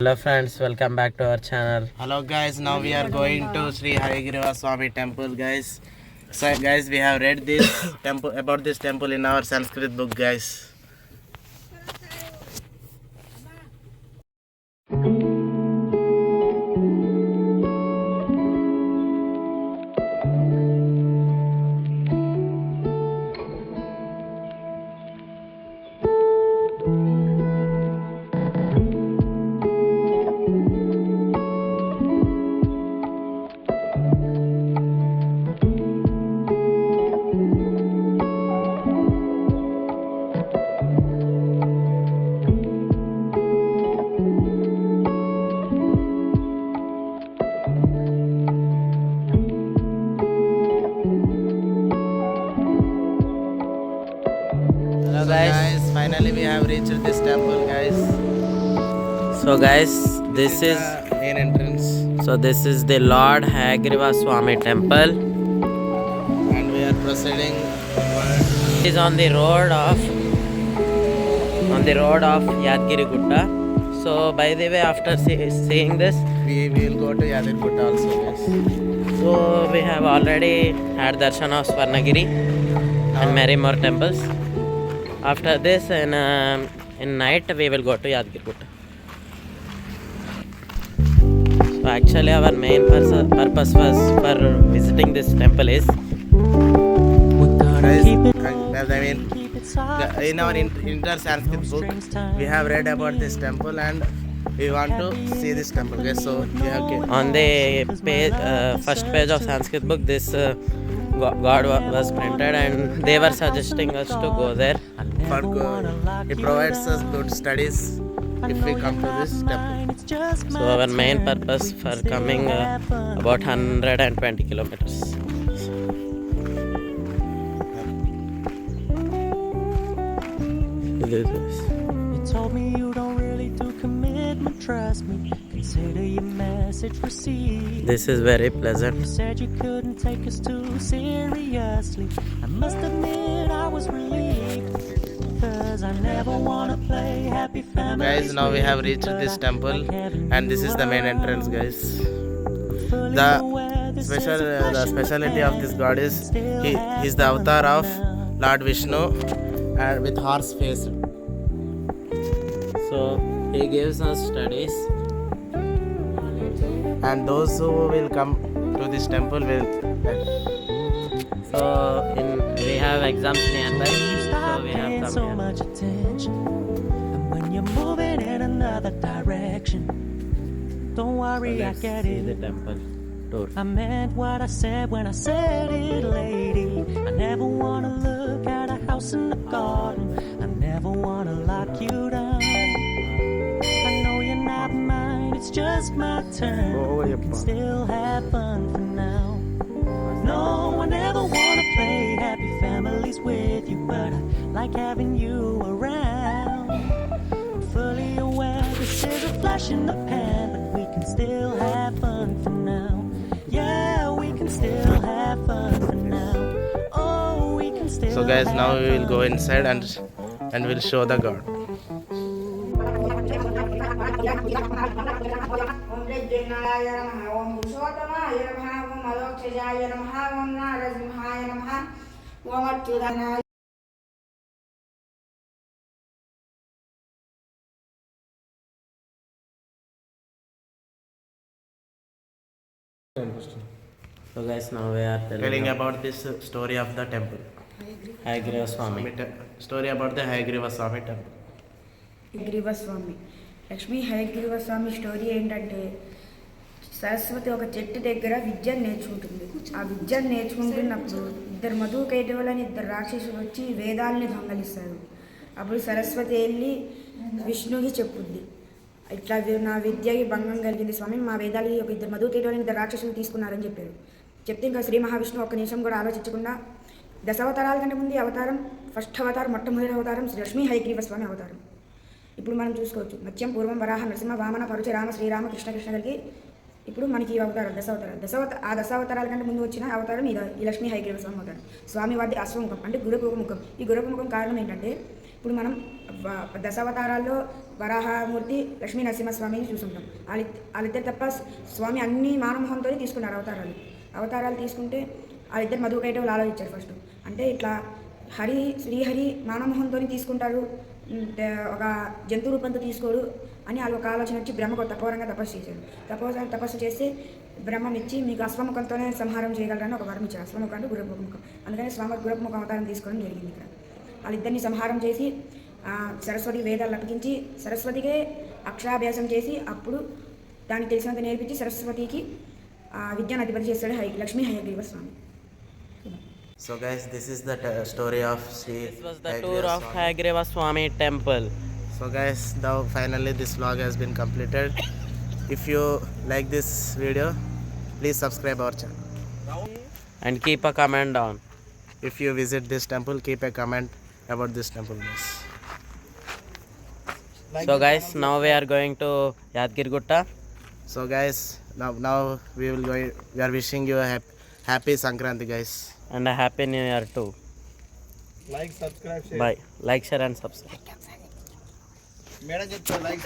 Hello friends, welcome back to our channel. Hello guys, now we are going to Sri Hayagriva Swami temple guys. So guys, we have read this temple about this temple in our Sanskrit book guys. Hello guys. Finally we have reached this temple guys. So guys, this is the main entrance the Lord Hayagriva Swami temple. and we are proceeding onward. It is on the road of Yadgiri Gutta. So by the way, after seeing this, We will go to Yadirgutta also guys. so we have already had darshan of Swarnagiri and many more temples. After this, in night we will go to Yadgiri Gutta. So actually our main purpose was for visiting this temple is Guys, in our inter Sanskrit book, we have read about this temple and we want to see this temple guys. So we have on the page, first page of Sanskrit book, this God was printed and they were suggesting us to go there. it provides us good studies if we come to this temple. So our main purpose for coming about 120 kilometers. You told me you don't really do commitment, trust me. Consider your message received. This is very You pleasant. said you couldn't take us too seriously. I must admit I was relieved, cause I never wanna play happy family. Guys, now we have reached this temple and this is the main entrance guys. The speciality of this god is he is the avatar of Lord Vishnu and with horse face. So he gives us studies. And those who will come to this temple will So we have exams nearby. So we have so come here. much attention, and when you're moving in another direction, don't worry, I Let's get see the it. temple tour. I meant what I said when I said it, lady. I never wanna look at a house in the garden. I never wanna lock you down. I know you're not mine, it's just my turn. We can still have fun for now. No, I never wanna play happy families with you, but I like having you around. I'm fully aware this is a flash in the pan, but we can still have fun for now. Yeah, we can still have fun for now. Oh, we can still. So guys, now we will go inside and we'll show the god. ओम जयनाराय नमः ओम पुरुषोत्तमाय नमः ओम अलोक्षजाय नमः ओम नारसिंहाय नमः ओम अच्युताय So guys, now we are Telling about this story of the temple. Hayagriva Swami. Story about the Hayagriva Swami temple. Hayagriva Swami Lakshmi Hayagriva Swami story ఏంటంటే సరస్వతి ఒక చెట్టు దగ్గర విద్యను నేర్చుకుంటుంది. ఆ విద్యను నేర్చుకుంటున్నప్పుడు ఇద్దరు మధుకైటవులని ఇద్దరు రాక్షసులు వచ్చి వేదాలని దొంగలిస్తారు. అప్పుడు సరస్వతి వెళ్ళి విష్ణుకి చెప్పుద్ది, ఇట్లా నా విద్యకి భంగం కలిగింది స్వామి, మా వేదాలు ఒక ఇద్దరు మధుకైటవులని ఇద్దరు రాక్షసులు తీసుకున్నారని చెప్పారు. చెప్తే ఇంకా శ్రీ మహావిష్ణువు ఒక్క నిమిషం కూడా ఆలోచించకుండా దశావతారాల కంటే ముందు అవతారం, ఫస్ట్ అవతారం, మొట్టమొదటి అవతారం లక్ష్మీ హయగ్రీవ స్వామి అవతారం. ఇప్పుడు మనం చూసుకోవచ్చు మత్స్యం, పూర్వం, వరాహ, నరసింహ, వామన, పరశురామ, శ్రీరామ, కృష్ణ కలిగి ఇప్పుడు మనకి ఈ అవతారాలు దశావతారాల కంటే ముందు వచ్చిన అవతారం ఈ లక్ష్మీ హయగ్రీవ స్వామి అవతారం. స్వామివారి అశ్వముఖం అంటే గురపు ముఖం. ఈ గురపు ముఖం కారణం ఏంటంటే ఇప్పుడు మనం దశావతారాల్లో వరాహమూర్తి లక్ష్మీ నరసింహస్వామిని చూసుంటాం. వాళ్ళిద్దరు తప్ప స్వామి అన్ని మానవమోహంతో తీసుకున్నారు అవతారాలు తీసుకుంటే వాళ్ళిద్దరు మధుకైటవులు ఆలోచించారు ఫస్ట్. అంటే ఇట్లా శ్రీహరి మానవమోహంతో తీసుకుంటారు, ఒక జంతు రూపంతో తీసుకోడు అని వాళ్ళు ఒక ఆలోచన వచ్చి బ్రహ్మకు తపోరంగా తపస్సు చేస్తే బ్రహ్మ ఇచ్చి మీకు అశ్వముఖంతోనే సంహారం చేయగలరని ఒక వరం ఇచ్చారు. అశ్వముఖం అంటే గుర్రముఖం. అందుకని స్వామి గుర్రముఖ అవతారం తీసుకోవడం జరిగింది. ఇక్కడ వాళ్ళిద్దరిని సంహారం చేసి సరస్వతి వేదాలు అప్పగించి సరస్వతికే అక్షరాభ్యాసం చేసి అప్పుడు దానికి తెలిసినంత నేర్పించి సరస్వతికి విద్యను అధిపతి చేస్తాడు లక్ష్మీ హయగ్రీవ స్వామి. So guys, this is the story of Sri. This was the tour of Hayagriva Swami temple. So guys, now finally this vlog has been completed. If you like this video, please subscribe our channel. And keep a comment down. If you visit this temple, keep a comment about this temple, guys. So guys, now we are going to Yadgir Gutta. So guys, now we are wishing you a happy Sankranti, guys. And a happy new year too. Like, subscribe, share. Bye. Like, share and subscribe. Madam, like,